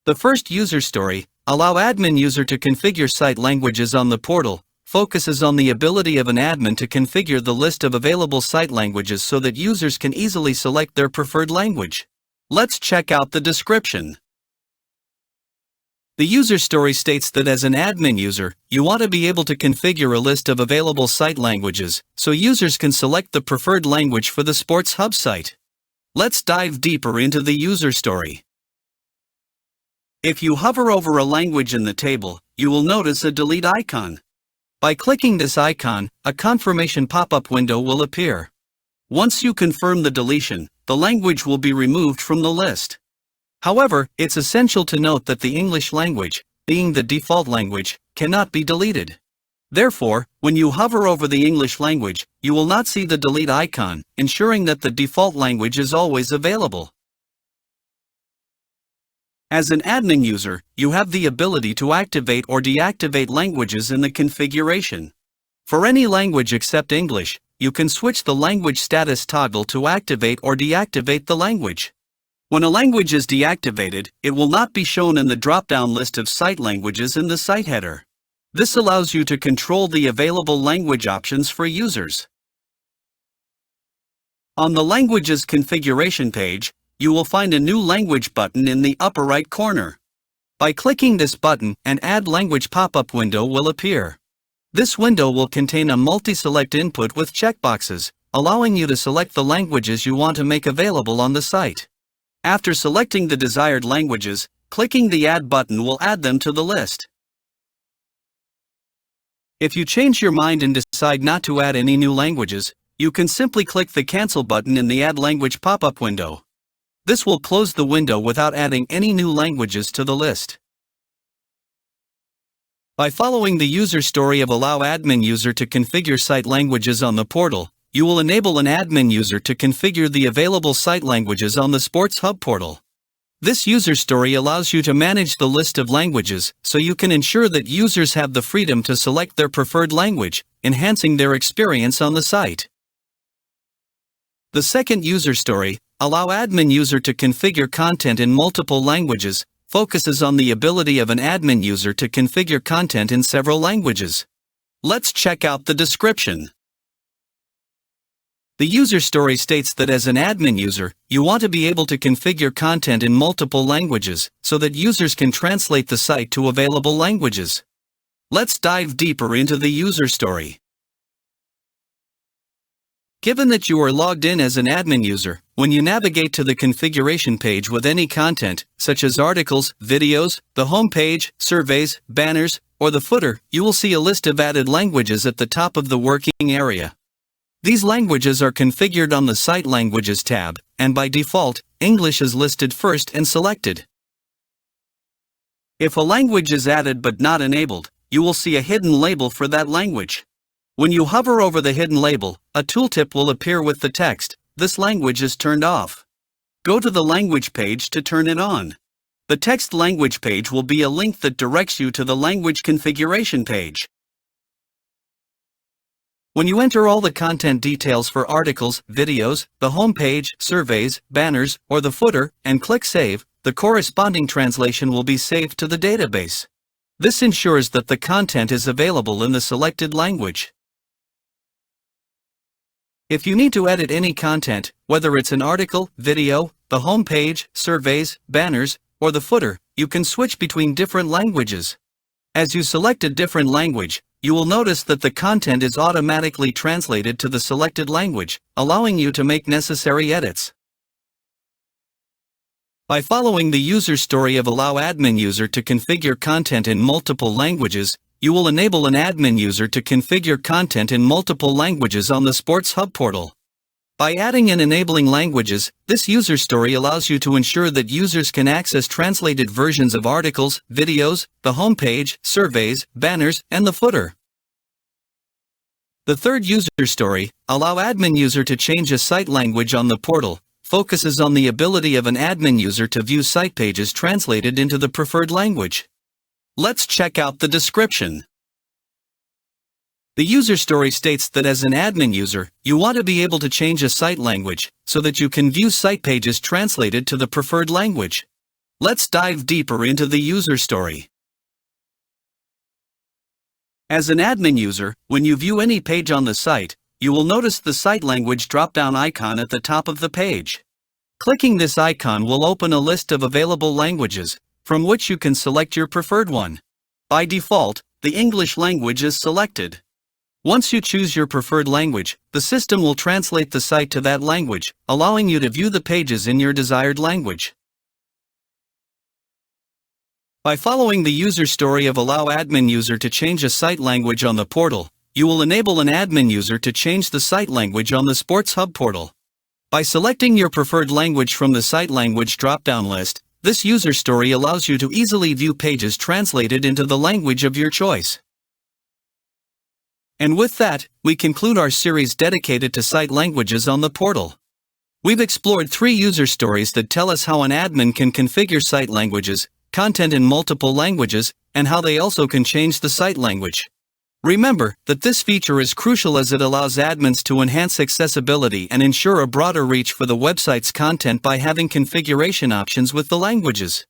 The first user story, allow admin user to configure site languages on the portal, focuses on the ability of an admin to configure the list of available site languages so that users can easily select their preferred language. Let's check out the description. The user story states that as an admin user, you want to be able to configure a list of available site languages, so users can select the preferred language for the Sports Hub site. Let's dive deeper into the user story. If you hover over a language in the table, you will notice a delete icon. By clicking this icon, a confirmation pop-up window will appear. Once you confirm the deletion, the language will be removed from the list. However, it's essential to note that the English language, being the default language, cannot be deleted. Therefore, when you hover over the English language, you will not see the delete icon, ensuring that the default language is always available. As an admin user, you have the ability to activate or deactivate languages in the configuration. For any language except English, you can switch the language status toggle to activate or deactivate the language. When a language is deactivated, it will not be shown in the drop-down list of site languages in the site header. This allows you to control the available language options for users. On the Languages configuration page, you will find a new language button in the upper right corner. By clicking this button, an Add Language pop-up window will appear. This window will contain a multi-select input with checkboxes, allowing you to select the languages you want to make available on the site. After selecting the desired languages, clicking the Add button will add them to the list. If you change your mind and decide not to add any new languages, you can simply click the Cancel button in the Add Language pop-up window. This will close the window without adding any new languages to the list. By following the user story of allow admin user to configure site languages on the portal, you will enable an admin user to configure the available site languages on the Sports Hub portal. This user story allows you to manage the list of languages, so you can ensure that users have the freedom to select their preferred language, enhancing their experience on the site. The second user story, allow admin user to configure content in multiple languages, focuses on the ability of an admin user to configure content in several languages. Let's check out the description. The user story states that as an admin user, you want to be able to configure content in multiple languages, so that users can translate the site to available languages. Let's dive deeper into the user story. Given that you are logged in as an admin user, when you navigate to the configuration page with any content, such as articles, videos, the home page, surveys, banners, or the footer, you will see a list of added languages at the top of the working area. These languages are configured on the Site Languages tab, and by default, English is listed first and selected. If a language is added but not enabled, you will see a hidden label for that language. When you hover over the hidden label, a tooltip will appear with the text, "This language is turned off." Go to the language page to turn it on. The text language page will be a link that directs you to the language configuration page. When you enter all the content details for articles, videos, the home page, surveys, banners, or the footer, and click Save, the corresponding translation will be saved to the database. This ensures that the content is available in the selected language. If you need to edit any content, whether it's an article, video, the home page, surveys, banners, or the footer, you can switch between different languages. As you select a different language, you will notice that the content is automatically translated to the selected language, allowing you to make necessary edits. By following the user story of allow admin user to configure content in multiple languages, you will enable an admin user to configure content in multiple languages on the Sports Hub portal. By adding and enabling languages, this user story allows you to ensure that users can access translated versions of articles, videos, the home page, surveys, banners, and the footer. The third user story, allow admin user to change a site language on the portal, focuses on the ability of an admin user to view site pages translated into the preferred language. Let's check out the description. The user story states that as an admin user, you want to be able to change a site language, so that you can view site pages translated to the preferred language. Let's dive deeper into the user story. As an admin user, when you view any page on the site, you will notice the site language drop-down icon at the top of the page. Clicking this icon will open a list of available languages, from which you can select your preferred one. By default, the English language is selected. Once you choose your preferred language, the system will translate the site to that language, allowing you to view the pages in your desired language. By following the user story of allow admin user to change a site language on the portal, you will enable an admin user to change the site language on the Sports Hub portal. By selecting your preferred language from the site language drop-down list, this user story allows you to easily view pages translated into the language of your choice. And with that, we conclude our series dedicated to site languages on the portal. We've explored 3 user stories that tell us how an admin can configure site languages, content in multiple languages, and how they also can change the site language. Remember that this feature is crucial as it allows admins to enhance accessibility and ensure a broader reach for the website's content by having configuration options with the languages.